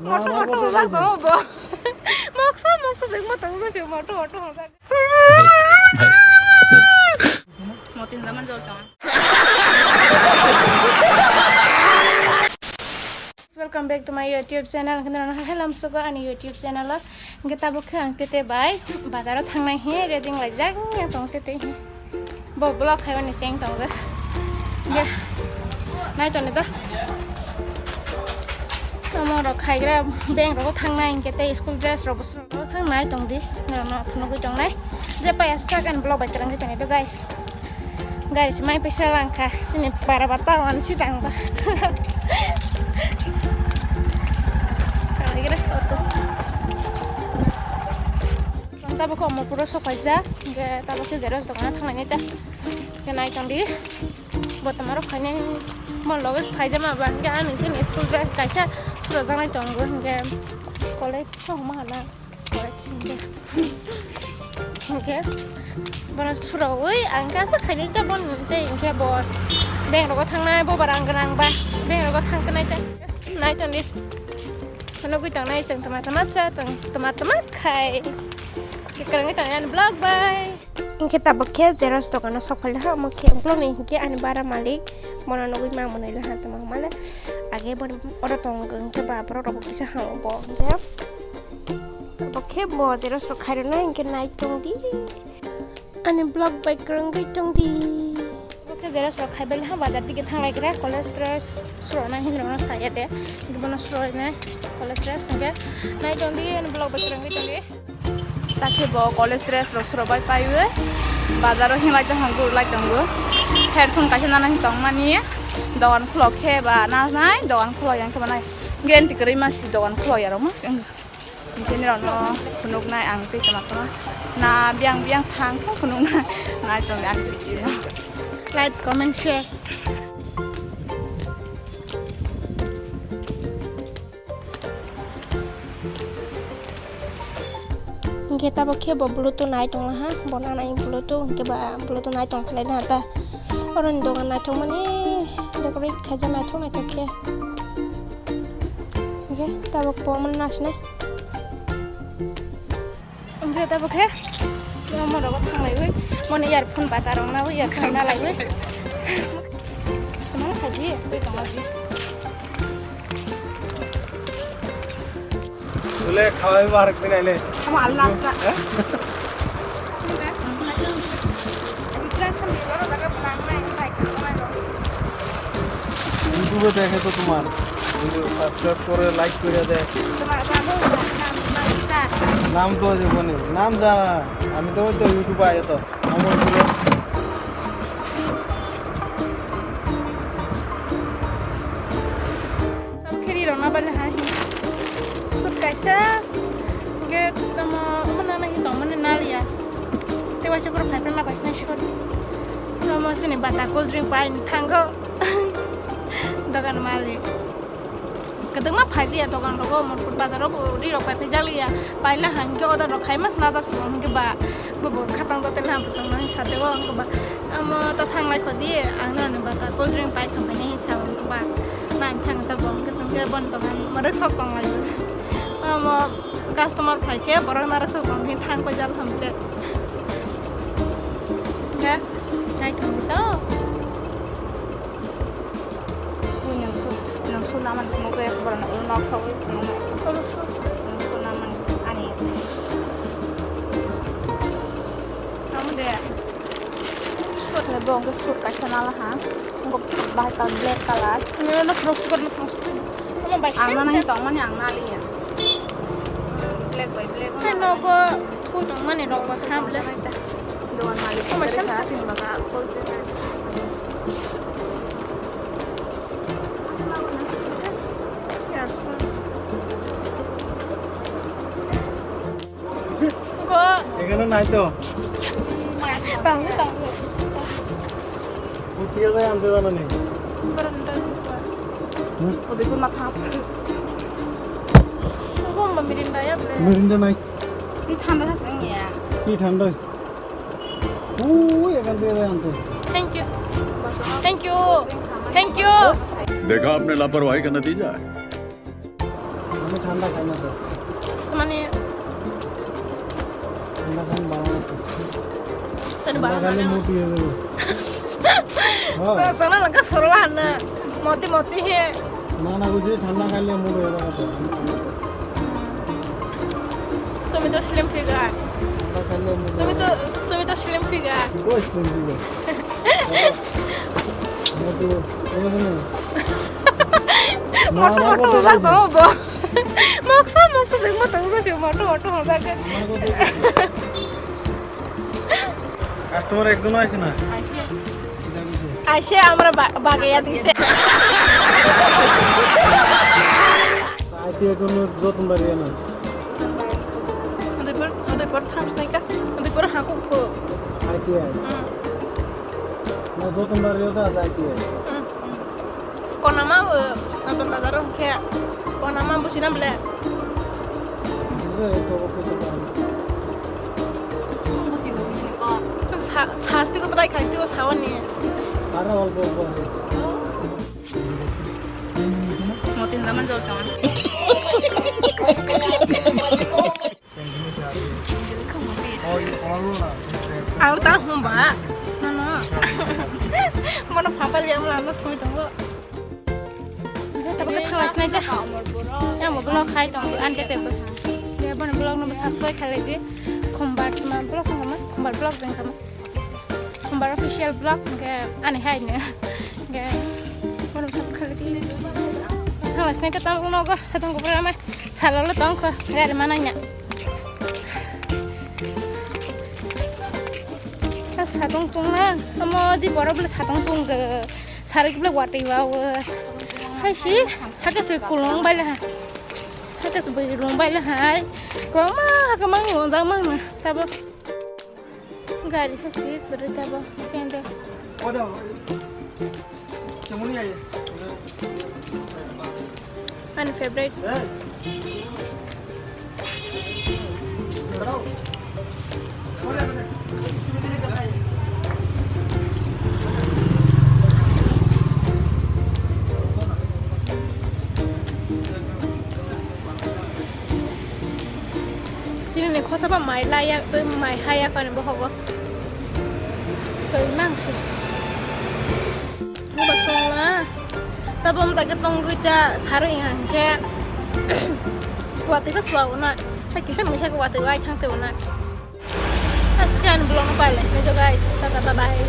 Moto ra có bo. Mok sa sig moto sa sig moto sa. Motin zaman jor kawan. Welcome back to my YouTube channel. Kenapa halam suka ani YouTube channel lah. Kita bukan tete bay. Bazar thang naik he, reading lajak ni tong tete he. Bo blog hai wani seng tong ga. Ge. Naik tong itu. Kamu rok khai gra bank rok thang naik kita school dress rok thang naik tong di. Nggak nunggu tong naik. Japa ya sakan blog baik kerang kita itu guys. Guys, mai pesa langkah sini para batawan si tang ba. Tapi kok mau pura sok aja, nggak tahu ke zeros doang tangan ini teh, kenai tadi, buat temarok kayaknya mau logis kaja mah bang, kan mungkin school dress kaisa sudah jangan tunggu, nggak college kok mana college nggak, nggak, baru sudah, woi angka sih kayaknya itu bon teh nggak bos, beng rokok tang naik, bawa barang gerang bah, beng rokok tang kenai teh, naik tadi, kalau gue tang naik sang teman-teman saya, teman-teman kai. Sekarang kita yang vlog bye. Kita pakai zeros to kana sokol ha mo ke vlog ni ke an bara malik mono no gui ma mono ila ha tamang mala age bon ora tong ke ba pro ro kisa ha bo ya pakai bo zeros ro khare na ke nai tong di an vlog bye krang gi tong di pakai zeros ro khai bel ha bazar dige thang lai kra cholesterol sro na hin ro saya te bono sro na cholesterol sange nai tong di an vlog bye krang gi tong di তাকে ব college dress রসরবাই পাইবে বাজারও হিলাইতে হাঙ্গুর লাইতাঙ্গু headphone কাছে নানা হিতং মানিয়ে দোকান খুলো খে বা না নাই দোকান খুলো yang kemanai ganti keri masih dókan খুলো ya mas mungkin rono punuk nai angti teman-teman na biang-biang thang kok punuk nai tong angti like comment share kita pakai bluetooth naik tong lah, bona naik bluetooth, kita bluetooth naik tong kalian hata, orang dongan naik tong mana, dekorasi kaca naik tong naik ke, oke, kita pakai pomen nas nih, oke kita pakai, mau dapat tang lagi, mau earphone batarong na, earphone na lagi, kemana kaji, kemana kaji. ले खावे बाहर के नहीं ले हम अल्लाह का यूट्यूबे देखे तो तुम्हार वीडियो सब्सक्राइब करे लाइक करे दे नाम तो देखोनी नाम जाना আমি তো তো ইউটিউবে আয় তো আমার ভিডিও সব খেরি রনা বলে high kaisa get tamo mana nahi to mana nalia te wase pura phaipa na basna shot tamo sini bata cold drink pain thango dogan mali kadang ma phaji ya dogan rogo morpur bazar ro ri ro pai jali ya paila hangge oda ro khai mas na ja song ge ba bo khatang dote na busang na sate wo ang ba amo ta thang lai khodi ang na bata cold drink pai khampai ni sa ang ba na thang ta bong ke sang ge bon dogan marak sok tong lai mau customer pakai barang naras tuh kami thang ko jal hamte ya naik itu punya su naman mau kayak barang nak sawi su naman ani kamu deh suat lebong ke suat kasih nalah ha nggak bahkan black color ini nak terus kamu baik sih angna nih tong mana angna li ya no go thu tong mane ro ba kham le doan mali ko macam sa tin baga kol te go এখানে নাই তো tang উঠিয়ে যায় আনতে জানা নেই beranda ওদের কোন মাথা aku mirinda ya ble Mirinda নাই এই ঠান্ডা আছে ইয়া কি ঠান্ডা ওই এখান থেকে যায় আনতে thank you thank you thank you देखा आपने लापरवाही का नतीजा है। ঠান্ডা খাই না তো মানে ঠান্ডা খাই ভালো না তো tadi ঠান্ডা bang খাইলে মোটি হয়ে যাবে sana langkah sorohan na moti he না না বুঝি ঠান্ডা খাইলে মোট হয়ে যাবে তো তুমি তো slim figure ঠান্ডা খাইলে মোট তুমি তো slim figure কই শুন দিবে মোটু এমন না moto mazak to bo moksa sing moto mazak customer একজন আছে না Aisha আমরা বাগাইয়া দিছে আইটি এখন যতন বাড়িয়ে না ওদের পর থামস নাই কা ওদের পর হাকু কো আইটি আই না যতন বাড়িয়ে তো আছে IT I konama nonton bazarong kayak konama busina bela বুঝে তো কিছু না Musi-musi sini kok. ছাস্তি কো ট্রাই খাইতে কো সাওয়ান নি আর অল্প অল্প আছে Moti zaman jauh kawan. aku tak humba nana mana papa liam lama semua tunggu tapi kita ngas naik deh ya mau blog khai tunggu ante tebe ya mana blog nomor subscribe kali aja kumbar cuma blog kamu kumbar blog dan kamu kumbar official blog kayak aneh aja kayak mana subscribe kali aja ngas naik tunggu nogo tunggu berapa selalu tunggu nggak ada mananya satong tung na amo di boro bela satong tung ke sarik bela watai bawas hai si haka se kulong bala haka se kulong bala hai ko ma haka mang lonjang mang na tabo gari sa si bere tabo sende ওটা কেমনই আইছে ani favorite Ini nih, kok sama mai layak, mai hayak kan ibu kok? Memang sih. Betul lah. Tapi om tak ketemu kita sehari yang kayak waktu itu suau nak. Hai kisah misal waktu itu aja tante nak. Sekian blog balik nih guys. Bye bye.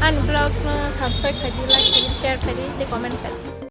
An blog subscribe tadi, like tadi, share tadi, di komen tadi.